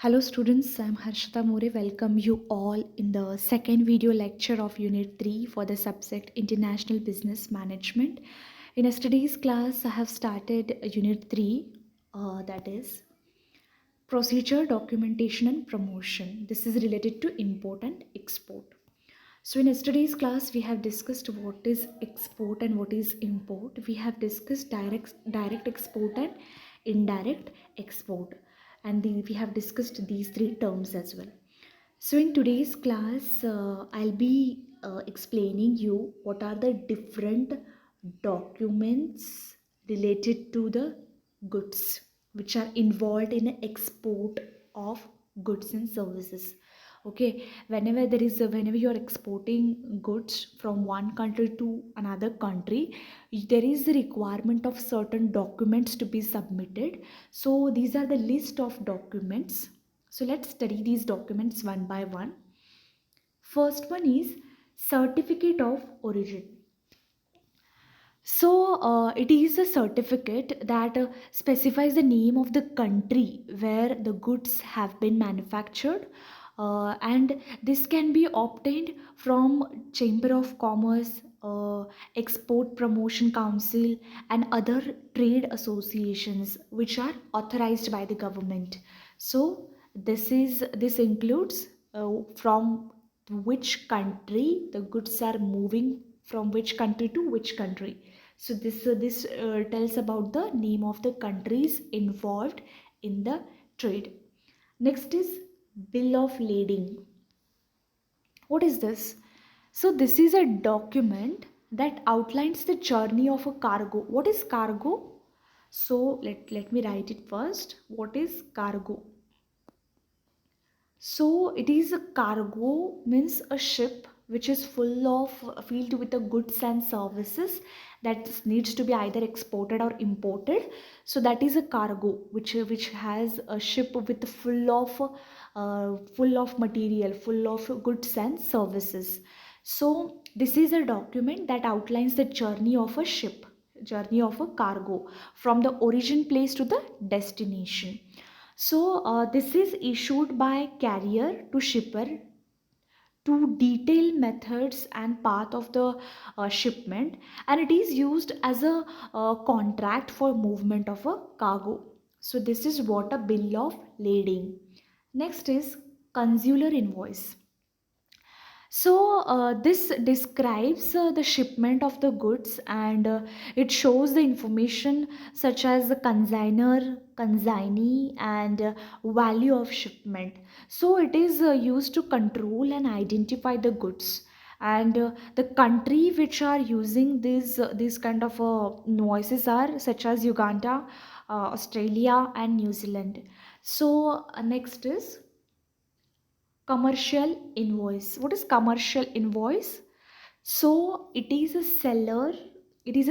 Hello students, I'm Harshita More. Welcome you all in the second video lecture of Unit 3 for the subject International Business Management. In yesterday's class, I have started Unit 3, that is Procedure, Documentation and Promotion. This is related to import and export. So in yesterday's class, we have discussed what is export and what is import. We have discussed direct export and indirect export, and we have discussed these three terms as well. So in today's class, I'll be explaining you what are the different documents related to the goods which are involved in the export of goods and services. Okay, whenever you are exporting goods from one country to another country, there is a requirement of certain documents to be submitted. So these are the list of documents. So let's study these documents one by one. First one is certificate of origin. So it is a certificate that specifies the name of the country where the goods have been manufactured, and this can be obtained from Chamber of Commerce, Export Promotion Council, and other trade associations which are authorized by the government. So this includes from which country the goods are moving, from which country to which country. So this tells about the name of the countries involved in the trade. Next is bill of lading. What is this? So this is a document that outlines the journey of a cargo. What is cargo? So let me write it first. What is cargo? So it is a cargo means a ship which is filled with the goods and services that needs to be either exported or imported. So that is a cargo which has a ship with full of material, full of goods and services. So this is a document that outlines the journey of a ship, journey of a cargo from the origin place to the destination. So this is issued by carrier to shipper to detail methods and path of the shipment, and it is used as a contract for movement of a cargo. So this is what a bill of lading. Next is consular invoice. So this describes the shipment of the goods, and it shows the information such as the consigner, consignee, and value of shipment. So it is used to control and identify the goods. And the country which are using these kind of invoices are such as Uganda, Australia, and New Zealand. So next is commercial invoice. What is commercial invoice? So it is a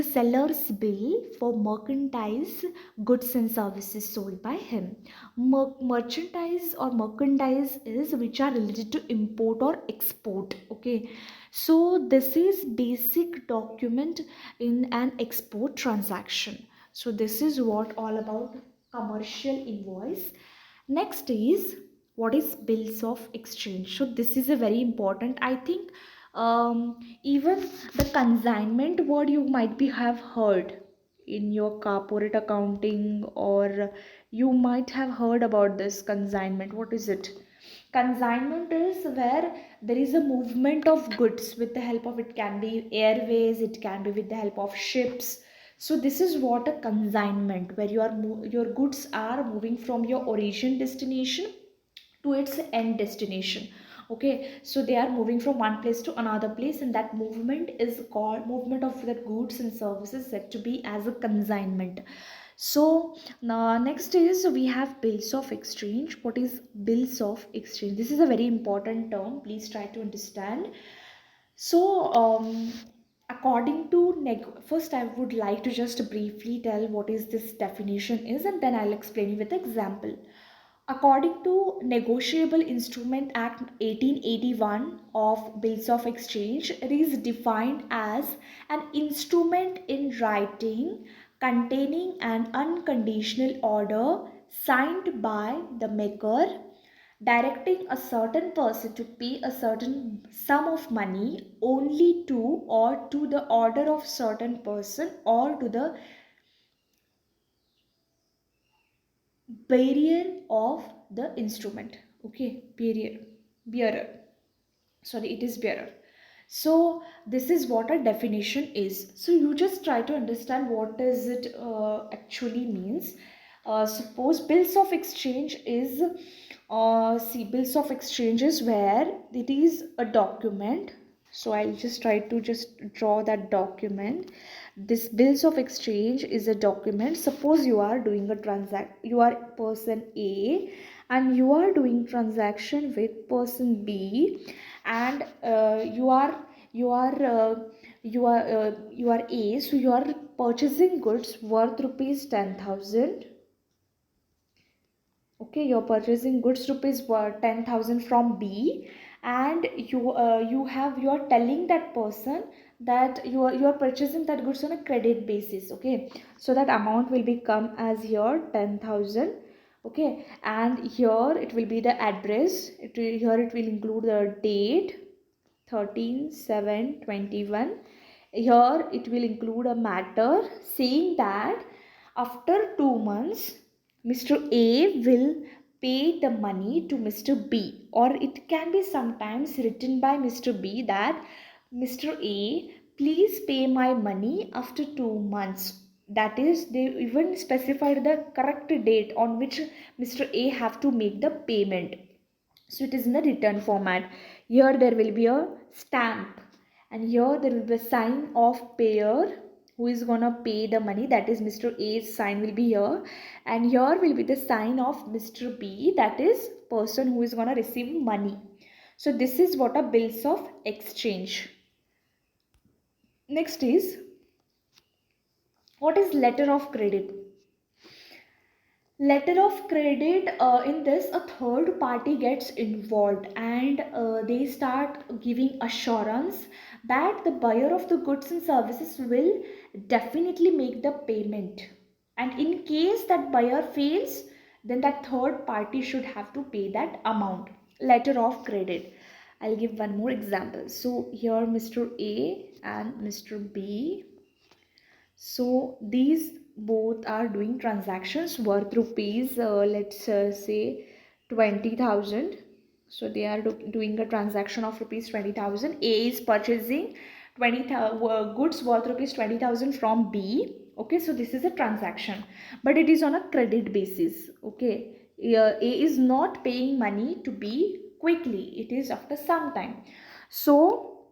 seller's bill for merchandise goods and services sold by him. Merchandise or merchandise is which are related to import or export. Okay, so this is basic document in an export transaction. So this is what all about commercial invoice. Next is what is bills of exchange. So this is a very important, I think. Even the consignment word you might be have heard in your corporate accounting, or you might have heard about this consignment. What is it? Consignment is where there is a movement of goods with the help of, it can be airways, it can be with the help of ships. So this is what a consignment, where your goods are moving from your origin destination to its end destination. Okay, so they are moving from one place to another place, and that movement is called movement of the goods and services, said to be as a consignment. So now next is we have bills of exchange. What is bills of exchange? This is a very important term, please try to understand. So according to first I would like to just briefly tell what is this definition is, and then I'll explain you with example. According to Negotiable Instrument Act 1881 of Bills of Exchange, it is defined as an instrument in writing containing an unconditional order signed by the maker directing a certain person to pay a certain sum of money only to or to the order of certain person or to the bearer of the instrument. Okay, bearer, sorry, it is bearer. So this is what a definition is. So you just try to understand what does it actually means. Suppose bills of exchange is see, bills of exchange is where it is a document. So I'll just try to just draw that document. This bills of exchange is a document. Suppose you are doing a you are person A and you are doing transaction with person B, and you are A, so you are purchasing goods worth rupees 10,000. Okay, you're purchasing goods rupees worth 10,000 from B, and you are telling that person that you are purchasing that goods on a credit basis. Okay, so that amount will become as here 10,000. Okay, and here it will be the address. Here it will include the date 13/7/21. Here it will include a matter saying that after 2 months Mr. A will pay the money to Mr. B, or it can be sometimes written by Mr. B that Mr. A, please pay my money after 2 months. That is, they even specified the correct date on which Mr. A have to make the payment. So it is in the return format. Here there will be a stamp, and here there will be a sign of payer who is gonna pay the money, that is Mr. A's sign will be here, and here will be the sign of Mr. B, that is person who is gonna receive money. So this is what a bills of exchange. Next is, what is letter of credit? Letter of credit, in this a third party gets involved, and they start giving assurance that the buyer of the goods and services will definitely make the payment, and in case that buyer fails, then that third party should have to pay that amount. Letter of credit, I'll give one more example. So here Mr. A and Mr. B, so these both are doing transactions worth rupees, let's say 20,000. So they are doing a transaction of rupees 20,000. A is purchasing goods worth rupees 20,000 from B. Okay, so this is a transaction, but it is on a credit basis. Okay, A is not paying money to B quickly, it is after some time. So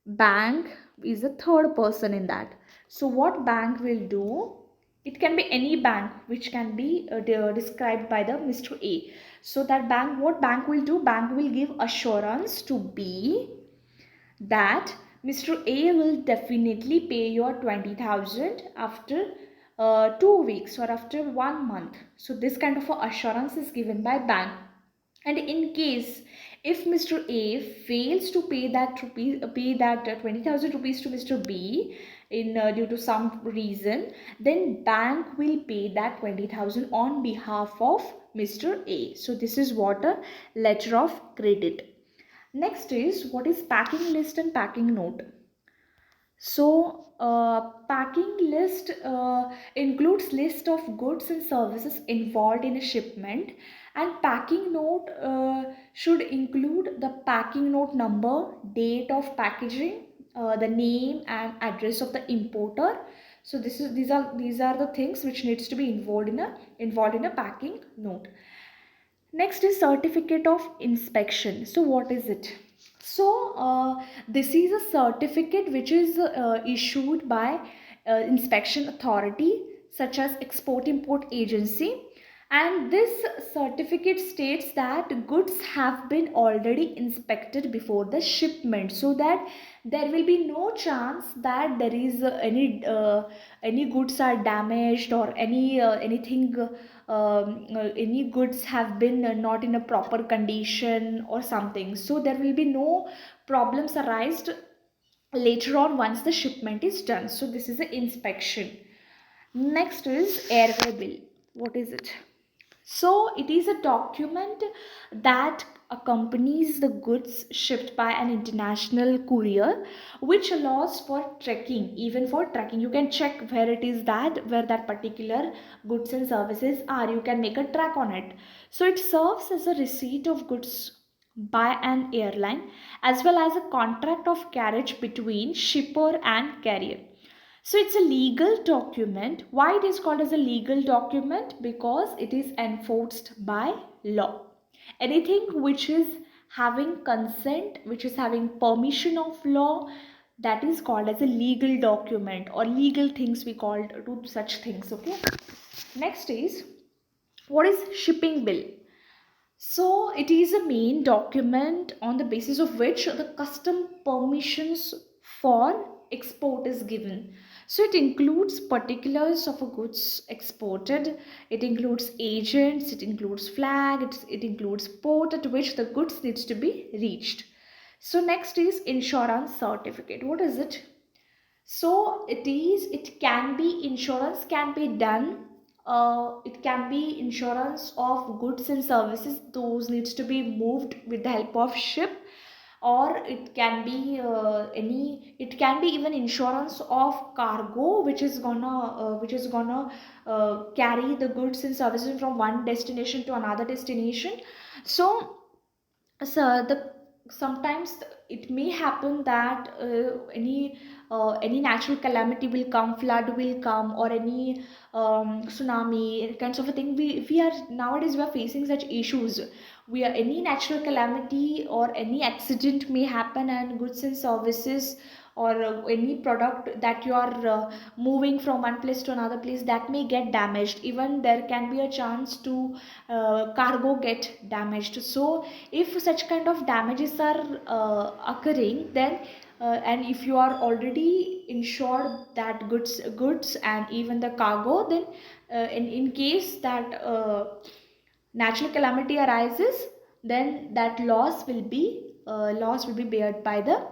bank is a third person in that. So what bank will do, it can be any bank which can be described by the Mr. A. So that bank, what bank will do, bank will give assurance to B that Mr. A will definitely pay your 20,000 after 2 weeks or after 1 month. So this kind of assurance is given by bank. And in case if Mr. A fails to pay that 20,000 rupees to Mr. B in due to some reason, then bank will pay that 20,000 on behalf of Mr. A. So this is what a letter of credit. Next is, what is packing list and packing note? So packing list includes list of goods and services involved in a shipment, and packing note should include the packing note number, date of packaging, the name and address of the importer. So these are the things which needs to be involved in a packing note. Next is certificate of inspection. So what is it? So this is a certificate which is issued by inspection authority such as Export Import Agency, and this certificate states that goods have been already inspected before the shipment, so that there will be no chance that there is any goods are damaged, or any goods have been not in a proper condition or something. So there will be no problems arised later on once the shipment is done. So this is an inspection. Next is airway bill. What is it? So it is a document that accompanies the goods shipped by an international courier, which allows for tracking. Even for tracking, you can check where it is, that where that particular goods and services are. You can make a track on it. So it serves as a receipt of goods by an airline, as well as a contract of carriage between shipper and carrier. So it's a legal document. Why it is called as a legal document? Because it is enforced by law. Anything which is having consent, which is having permission of law, that is called as a legal document, or legal things we call to such things. Okay. Next is, what is shipping bill? So it is a main document on the basis of which the custom permissions for export is given. So it includes particulars of a goods exported, it includes agents, it includes flag, it includes port at which the goods needs to be reached. So next is insurance certificate. What is it? So it can be, insurance can be done, it can be insurance of goods and services, those needs to be moved with the help of ship, or it can be it can be even insurance of cargo, which is gonna carry the goods and services from one destination to another destination. So the sometimes it may happen that any natural calamity will come, flood will come, or any tsunami kinds of a thing. We are nowadays, we are facing such issues. We are, any natural calamity or any accident may happen, and goods and services, or any product that you are moving from one place to another place, that may get damaged. Even there can be a chance to cargo get damaged. So if such kind of damages are occurring, then and if you are already insured that goods and even the cargo, then in case that natural calamity arises, then that loss will be bared by the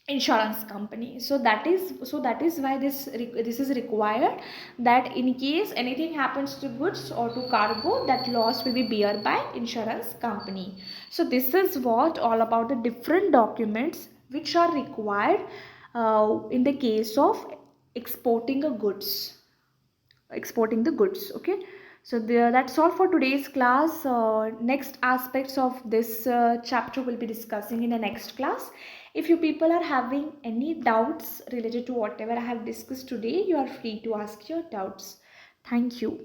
insurance company. So that is why this is required, that in case anything happens to goods or to cargo, that loss will be bear by insurance company. So this is what all about the different documents which are required in the case of exporting a goods, exporting the goods. Okay, so there, that's all for today's class. Next aspects of this chapter will be discussing in the next class. If you people are having any doubts related to whatever I have discussed today, you are free to ask your doubts. Thank you.